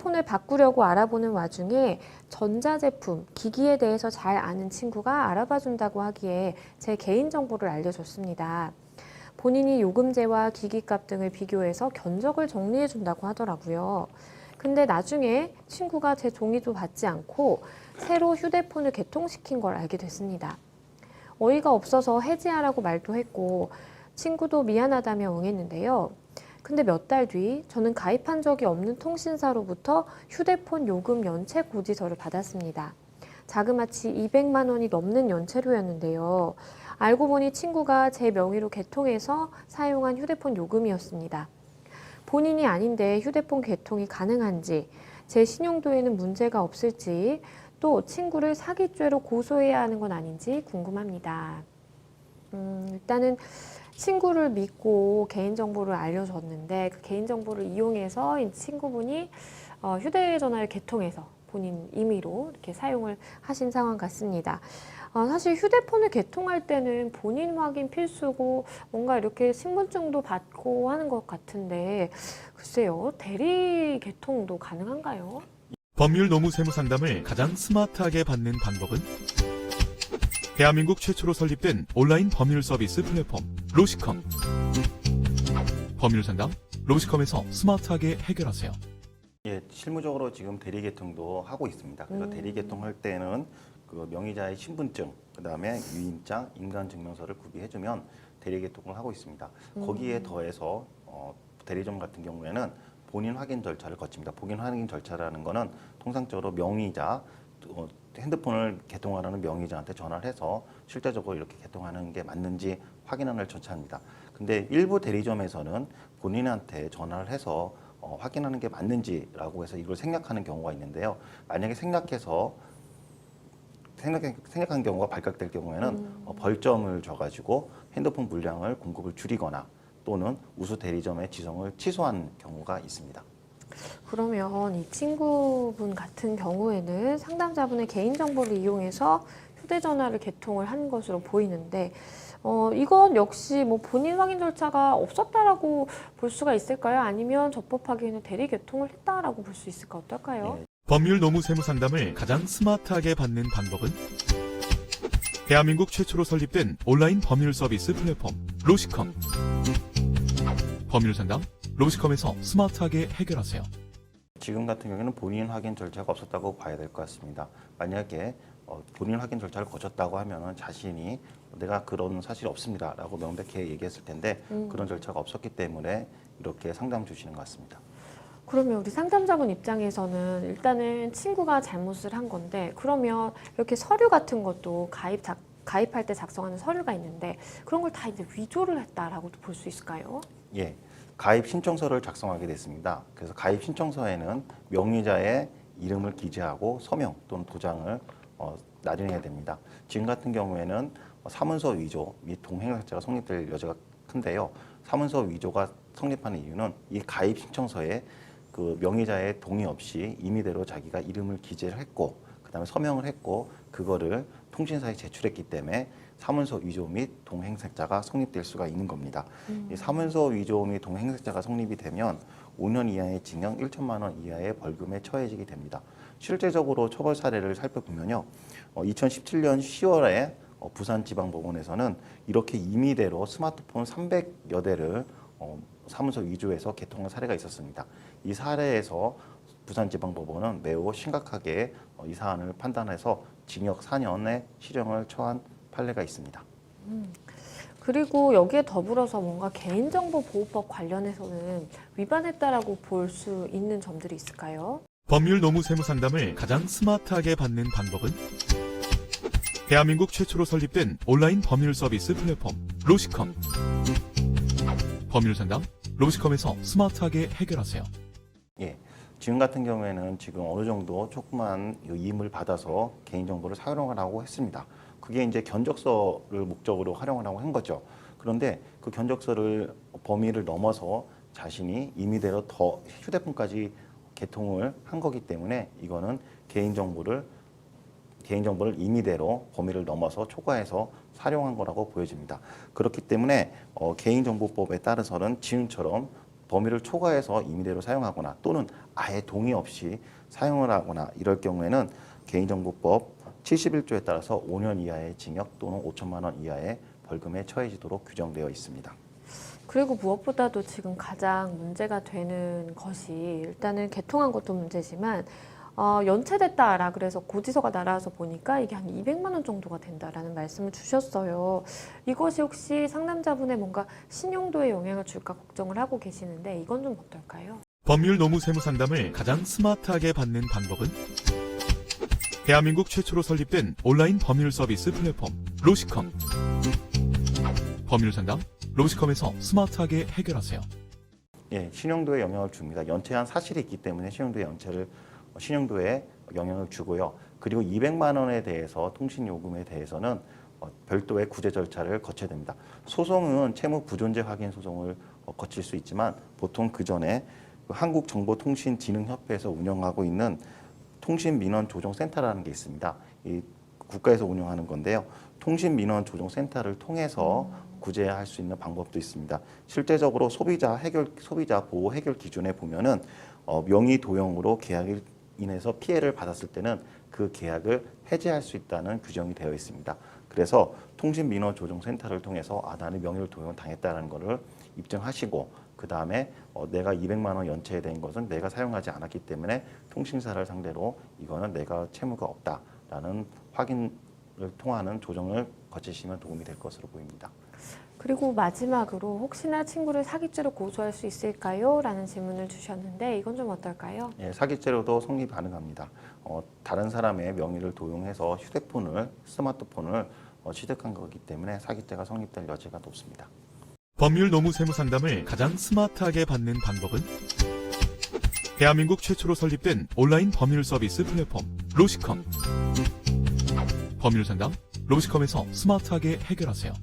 휴대폰을 바꾸려고 알아보는 와중에 전자제품, 기기에 대해서 잘 아는 친구가 알아봐준다고 하기에 제 개인정보를 알려줬습니다. 본인이 요금제와 기기값 등을 비교해서 견적을 정리해준다고 하더라고요. 근데 나중에 친구가 제 동의도 받지 않고 새로 휴대폰을 개통시킨 걸 알게 됐습니다. 어이가 없어서 해지하라고 말도 했고 친구도 미안하다며 응했는데요. 근데 몇 달 뒤 저는 가입한 적이 없는 통신사로부터 휴대폰 요금 연체 고지서를 받았습니다. 자그마치 200만 원이 넘는 연체료였는데요. 알고 보니 친구가 제 명의로 개통해서 사용한 휴대폰 요금이었습니다. 본인이 아닌데 휴대폰 개통이 가능한지, 제 신용도에는 문제가 없을지, 또 친구를 사기죄로 고소해야 하는 건 아닌지 궁금합니다. 일단은 친구를 믿고 개인정보를 알려줬는데 그 개인정보를 이용해서 이 친구분이 휴대전화를 개통해서 본인 임의로 이렇게 사용을 하신 상황 같습니다. 사실 휴대폰을 개통할 때는 본인 확인 필수고 뭔가 이렇게 신분증도 받고 하는 것 같은데 글쎄요, 대리 개통도 가능한가요? 법률 노무 세무 상담을 가장 스마트하게 받는 방법은 대한민국 최초로 설립된 온라인 법률 서비스 플랫폼 로시컴. 법률 상담 로시컴에서 스마트하게 해결하세요. 예, 실무적으로 지금 대리 개통도 하고 있습니다. 그래서 대리 개통할 때는 그 명의자의 신분증, 그다음에 유임장, 인감증명서를 구비해주면 대리 개통을 하고 있습니다. 거기에 더해서 대리점 같은 경우에는 본인 확인 절차를 거칩니다. 본인 확인 절차라는 거는 통상적으로 명의자, 핸드폰을 개통하라는 명의자한테 전화를 해서 실제적으로 이렇게 개통하는 게 맞는지 확인하는 절차입니다. 근데 일부 대리점에서는 본인한테 전화를 해서 확인하는 게 맞는지라고 해서 이걸 생략하는 경우가 있는데요. 만약에 생략한 경우가 발각될 경우에는 벌점을 줘가지고 핸드폰 물량을 공급을 줄이거나 또는 우수 대리점의 지정을 취소한 경우가 있습니다. 그러면 이 친구분 같은 경우에는 상담자분의 개인정보를 이용해서 휴대전화를 개통을 한 것으로 보이는데 이건 역시 뭐 본인 확인 절차가 없었다라고 볼 수가 있을까요? 아니면 적법하게는 대리 개통을 했다라고 볼 수 있을까? 어떨까요? 예. 법률 노무 세무 상담을 가장 스마트하게 받는 방법은 대한민국 최초로 설립된 온라인 법률 서비스 플랫폼 로시컴. 법률 상담 로시컴에서 스마트하게 해결하세요. 지금 같은 경우에는 본인 확인 절차가 없었다고 봐야 될 것 같습니다. 만약에 본인 확인 절차를 거쳤다고 하면은 자신이 내가 그런 사실이 없습니다라고 명백히 얘기했을 텐데 그런 절차가 없었기 때문에 이렇게 상담 주시는 것 같습니다. 그러면 우리 상담자분 입장에서는 일단은 친구가 잘못을 한 건데 그러면 이렇게 서류 같은 것도 가입할 때 작성하는 서류가 있는데 그런 걸 다 이제 위조를 했다라고도 볼 수 있을까요? 예, 가입 신청서를 작성하게 됐습니다. 그래서 가입 신청서에는 명의자의 이름을 기재하고 서명 또는 도장을 나중해야 됩니다. 지금 같은 경우에는 사문서 위조 및 동행사자가 성립될 여지가 큰데요. 사문서 위조가 성립하는 이유는 이 가입 신청서에 그 명의자의 동의 없이 임의대로 자기가 이름을 기재를 했고 그다음에 서명을 했고 그거를 통신사에 제출했기 때문에 사문서 위조 및 동행색자가 성립될 수가 있는 겁니다. 이 사문서 위조 및 동행색자가 성립이 되면 5년 이하의 징역 1천만 원 이하의 벌금에 처해지게 됩니다. 실제적으로 처벌 사례를 살펴보면요. 2017년 10월에 부산지방법원에서는 이렇게 임의대로 스마트폰 300여 대를 사문서 위조해서 개통한 사례가 있었습니다. 이 사례에서 부산지방법원은 매우 심각하게 이 사안을 판단해서 징역 4년의 실형을 처한 판례가 있습니다. 그리고 여기에 더불어서 뭔가 개인정보보호법 관련해서는 위반했다라고 볼 수 있는 점들이 있을까요? 법률 노무 세무 상담을 가장 스마트하게 받는 방법은 대한민국 최초로 설립된 온라인 법률 서비스 플랫폼 로시컴. 법률 상담 로시컴에서 스마트하게 해결하세요. 예, 지금 같은 경우에는 지금 어느 정도 조그만 이임을 받아서 개인정보를 사용을 하고 했습니다. 그게 이제 견적서를 목적으로 활용을 하고 한 거죠. 그런데 그 견적서를 범위를 넘어서 자신이 임의대로 더 휴대폰까지 개통을 한 거기 때문에 이거는 개인정보를 임의대로 범위를 넘어서 초과해서 사용한 거라고 보여집니다. 그렇기 때문에 개인정보법에 따라서는 지금처럼 범위를 초과해서 임의대로 사용하거나 또는 아예 동의 없이 사용을 하거나 이럴 경우에는 개인정보법 71조에 따라서 5년 이하의 징역 또는 5천만 원 이하의 벌금에 처해지도록 규정되어 있습니다. 그리고 무엇보다도 지금 가장 문제가 되는 것이 일단은 개통한 것도 문제지만 연체됐다라 그래서 고지서가 날아와서 보니까 이게 한 200만 원 정도가 된다라는 말씀을 주셨어요. 이것이 혹시 상담자분의 뭔가 신용도에 영향을 줄까 걱정을 하고 계시는데 이건 좀 어떨까요? 법률 노무 세무 상담을 가장 스마트하게 받는 방법은 대한민국 최초로 설립된 온라인 법률 서비스 플랫폼 로시컴. 법률 상담 로시컴에서 스마트하게 해결하세요. 예, 신용도에 영향을 줍니다. 연체한 사실이 있기 때문에 신용도에 영향을 주고요. 그리고 200만 원에 대해서 통신요금에 대해서는 별도의 구제 절차를 거쳐야 됩니다. 소송은 채무 부존재 확인 소송을 거칠 수 있지만 보통 그 전에 한국정보통신진흥협회에서 운영하고 있는 통신민원조정센터라는 게 있습니다. 이 국가에서 운영하는 건데요. 통신민원조정센터를 통해서 구제할 수 있는 방법도 있습니다. 실제적으로 소비자 보호 해결 기준에 보면은 명의 도용으로 계약을 인해서 피해를 받았을 때는 그 계약을 해지할 수 있다는 규정이 되어 있습니다. 그래서 통신민원조정센터를 통해서 나는 명의를 도용을 당했다는 것을 입증하시고 그 다음에 내가 200만 원 연체된 것은 내가 사용하지 않았기 때문에 통신사를 상대로 이거는 내가 채무가 없다라는 확인을 통하는 조정을 거치시면 도움이 될 것으로 보입니다. 그리고 마지막으로 혹시나 친구를 사기죄로 고소할 수 있을까요? 라는 질문을 주셨는데 이건 좀 어떨까요? 예, 사기죄로도 성립 가능합니다. 다른 사람의 명의를 도용해서 스마트폰을 취득한 거기 때문에 사기죄가 성립될 여지가 높습니다. 법률 노무 세무 상담을 가장 스마트하게 받는 방법은 대한민국 최초로 설립된 온라인 법률 서비스 플랫폼 로시컴. 법률 상담 로시컴에서 스마트하게 해결하세요.